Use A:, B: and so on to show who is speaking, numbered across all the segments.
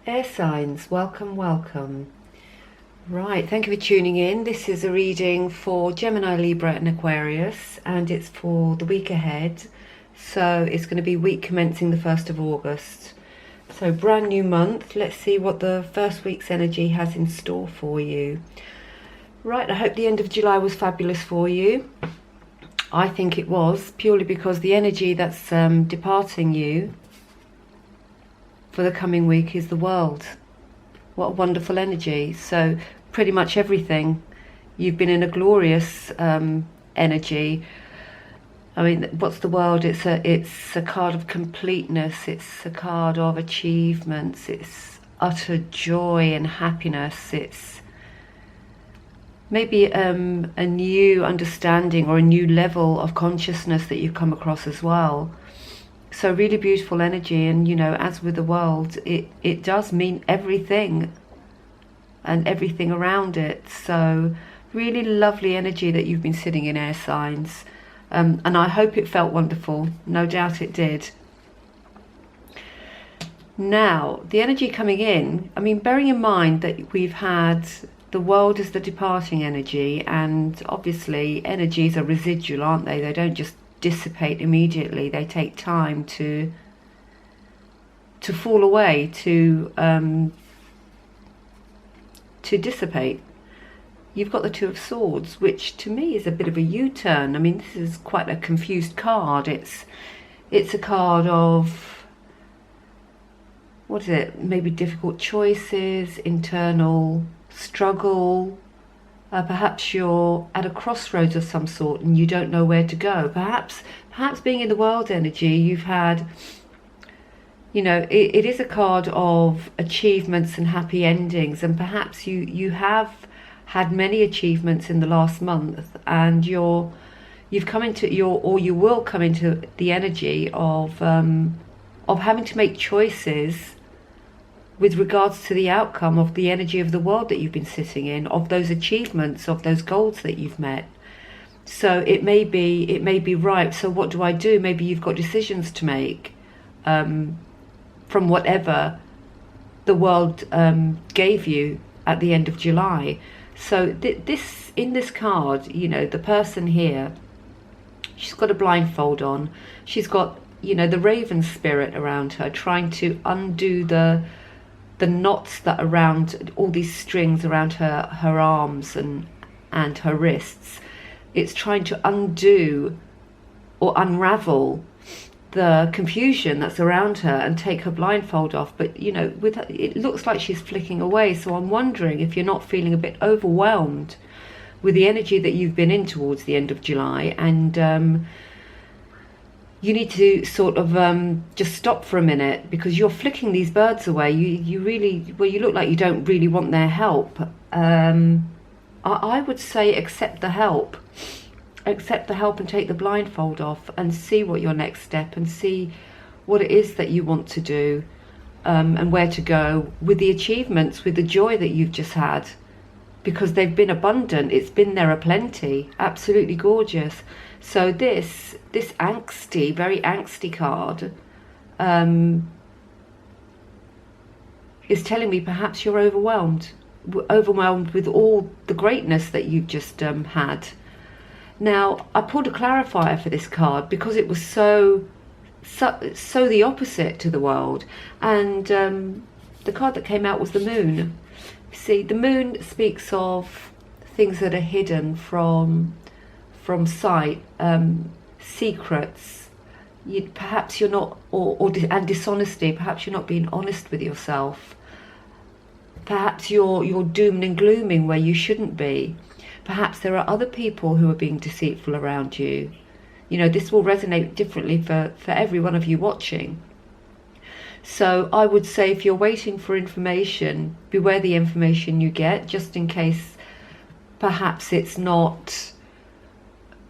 A: Air signs, welcome, welcome. Right, thank you for tuning in. This is a reading for Gemini, Libra and Aquarius, and it's for the week ahead. So it's going to be week commencing the 1st of August. So brand new month. Let's see what the first week's energy has in store for you. Right, I hope the end of July was fabulous for you. I think it was, purely because the energy that's departing you for the coming week is the world. What a wonderful energy. So pretty much everything, you've been in a glorious energy. I mean, what's the world? It's a card of completeness. It's a card of achievements. It's utter joy and happiness. It's maybe a new understanding or a new level of consciousness that you've come across as well. So really beautiful energy, and you know, as with the world, it does mean everything and everything around it. So really lovely energy that you've been sitting in, air signs, and I hope it felt wonderful. No doubt it did. Now the energy coming in, I mean, bearing in mind that we've had the world as the departing energy, and obviously energies are residual, aren't they? They don't just dissipate immediately. They take time to fall away, to dissipate. You've got the Two of Swords, which to me is a bit of a U-turn. I mean, this is quite a confused card. It's a card of, what is it? Maybe difficult choices, internal struggle. Perhaps you're at a crossroads of some sort and you don't know where to go. Perhaps being in the world energy, you've had, you know, it is a card of achievements and happy endings, and perhaps you have had many achievements in the last month, and you've come into you will come into the energy of having to make choices with regards to the outcome of the energy of the world that you've been sitting in, of those achievements, of those goals that you've met. So it may be right. So what do I do? Maybe you've got decisions to make from whatever the world gave you at the end of July. So this in this card, you know, the person here, she's got a blindfold on. She's got, you know, the raven spirit around her, trying to undo the knots that around all these strings around her arms and her wrists. It's trying to undo or unravel the confusion that's around her and take her blindfold off. But you know, with her, it looks like she's flicking away. So I'm wondering if you're not feeling a bit overwhelmed with the energy that you've been in towards the end of July, and you need to sort of just stop for a minute, because you're flicking these birds away. You really, well, you look like you don't really want their help. I would say accept the help. Accept the help and take the blindfold off and see what your next step, and see what it is that you want to do, and where to go with the achievements, with the joy that you've just had, because they've been abundant. It's been there aplenty, absolutely gorgeous. So this angsty, very angsty card is telling me perhaps you're overwhelmed with all the greatness that you've just had. Now, I pulled a clarifier for this card because it was so the opposite to the world, and the card that came out was the Moon. See, the Moon speaks of things that are hidden from sight, secrets. Perhaps you're not, and dishonesty. Perhaps you're not being honest with yourself. Perhaps you're doomed and glooming where you shouldn't be. Perhaps there are other people who are being deceitful around you. You know, this will resonate differently for every one of you watching. So I would say, if you're waiting for information, beware the information you get, just in case perhaps it's not,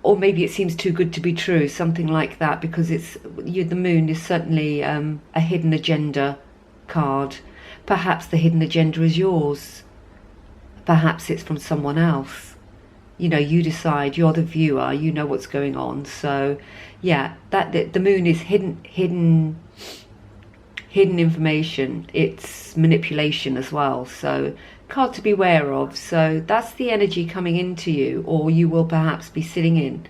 A: or maybe it seems too good to be true, something like that, because the Moon is certainly a hidden agenda card. Perhaps the hidden agenda is yours. Perhaps it's from someone else. You know, you decide, you're the viewer, you know what's going on. So yeah, the Moon is hidden hidden information, it's manipulation as well. So card to be aware of. So that's the energy coming into you, or you will perhaps be sitting in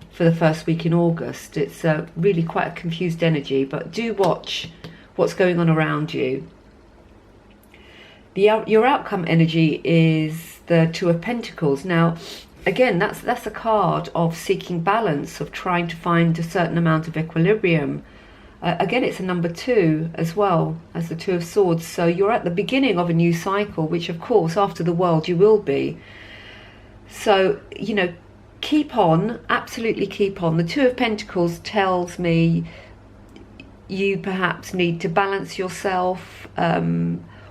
A: for the first week in August. It's really quite a confused energy, but do watch what's going on around you. Your outcome energy is the Two of Pentacles. Now, again, that's a card of seeking balance, of trying to find a certain amount of equilibrium. Again, it's a number 2 as well as the Two of Swords. So you're at the beginning of a new cycle, which of course after the world you will be. So, you know, keep on, absolutely keep on. The Two of Pentacles tells me you perhaps need to balance yourself,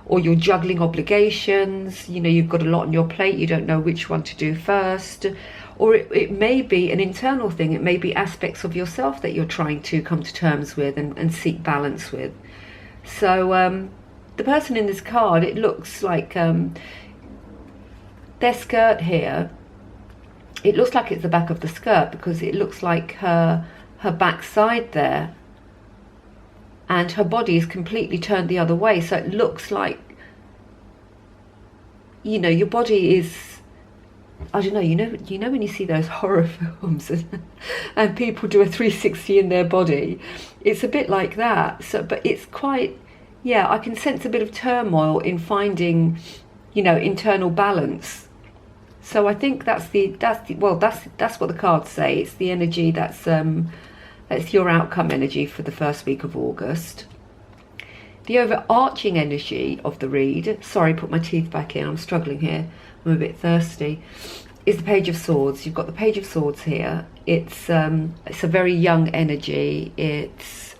A: or you're juggling obligations. You know, you've got a lot on your plate, you don't know which one to do first. Or it may be an internal thing, it may be aspects of yourself that you're trying to come to terms with and seek balance with. So the person in this card, it looks like their skirt here, it looks like it's the back of the skirt, because it looks like her backside there, and her body is completely turned the other way. So it looks like, you know, your body is, I don't know, you know when you see those horror films and people do a 360 in their body, it's a bit like that. So, but it's quite, yeah, I can sense a bit of turmoil in finding, you know, internal balance. So I think that's what the cards say. It's the energy that's your outcome energy for the first week of August. The overarching energy of the read, sorry, put my teeth back in, I'm struggling here, I'm a bit thirsty, is the Page of Swords. You've got the Page of Swords here. It's a very young energy. It's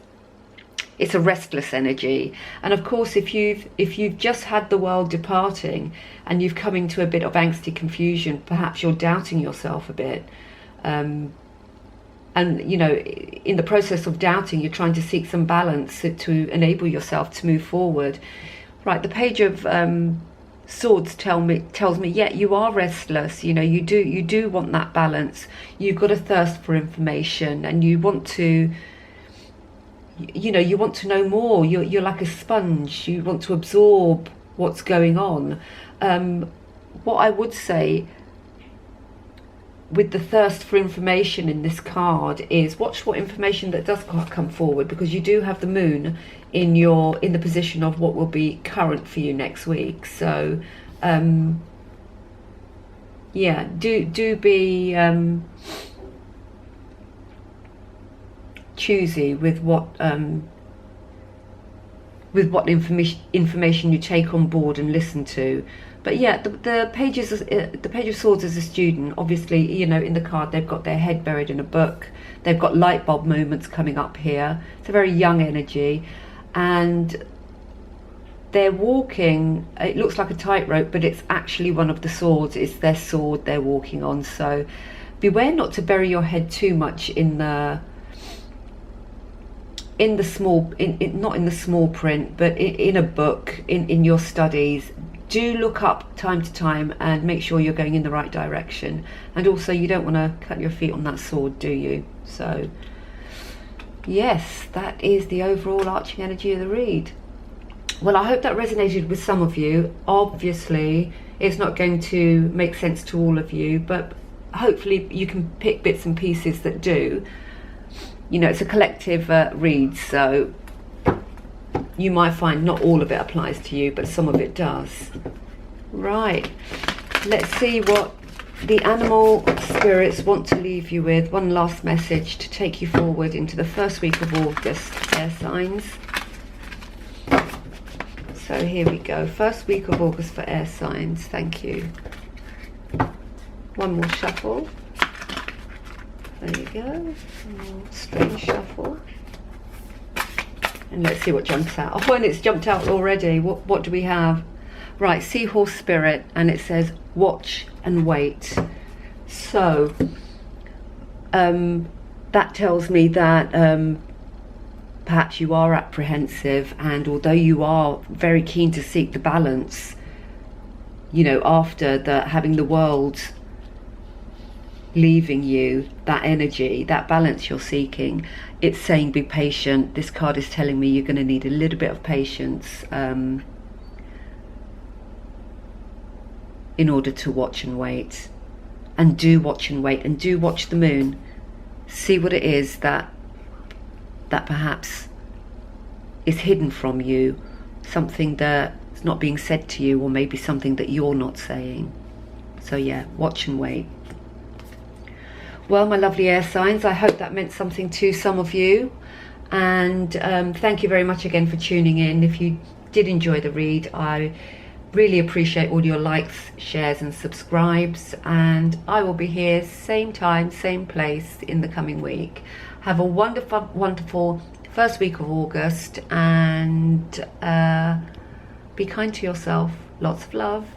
A: a restless energy, and of course if you've just had the world departing and you've come into a bit of angsty confusion, perhaps you're doubting yourself a bit, and you know, in the process of doubting, you're trying to seek some balance to enable yourself to move forward. Right, the Page of Swords tells me, yeah, you are restless. You know, you do want that balance. You've got a thirst for information, and you want to, you know, you want to know more. You're like a sponge. You want to absorb what's going on. What I would say with the thirst for information in this card is watch what information that does come forward, because you do have the moon in the position of what will be current for you next week. So yeah, do be choosy with what information you take on board and listen to. But yeah, the Page of Swords as a student, obviously, you know, in the card they've got their head buried in a book. They've got light bulb moments coming up here. It's a very young energy, and they're walking, it looks like a tightrope, but it's actually one of the swords. It's their sword they're walking on. So beware not to bury your head too much in the small, not in the small print, but in a book, in your studies. Do look up time to time and make sure you're going in the right direction. And also, you don't want to cut your feet on that sword, do you? So yes, that is the overall arching energy of the read. Well, I hope that resonated with some of you. Obviously, it's not going to make sense to all of you, but hopefully you can pick bits and pieces that do. You know, it's a collective read, so you might find not all of it applies to you, but some of it does. Right, let's see what the animal spirits want to leave you with. One last message to take you forward into the first week of August, air signs. So here we go, first week of August for air signs. Thank you. One more shuffle. There you go. One more strange shuffle. And let's see what jumps out. Oh, and it's jumped out already. What do we have? Right, Seahorse Spirit, and it says watch and wait. So that tells me that perhaps you are apprehensive, and although you are very keen to seek the balance, you know, after having the world leaving you, that energy, that balance you're seeking. It's saying be patient. This card is telling me you're going to need a little bit of patience in order to watch and wait. And do watch and wait, and do watch the moon. See what it is that perhaps is hidden from you, something that's not being said to you, or maybe something that you're not saying. So yeah, watch and wait. Well, my lovely air signs, I hope that meant something to some of you, and thank you very much again for tuning in. If you did enjoy the read, I really appreciate all your likes, shares and subscribes, and I will be here same time, same place in the coming week. Have a wonderful first week of August, and be kind to yourself. Lots of love.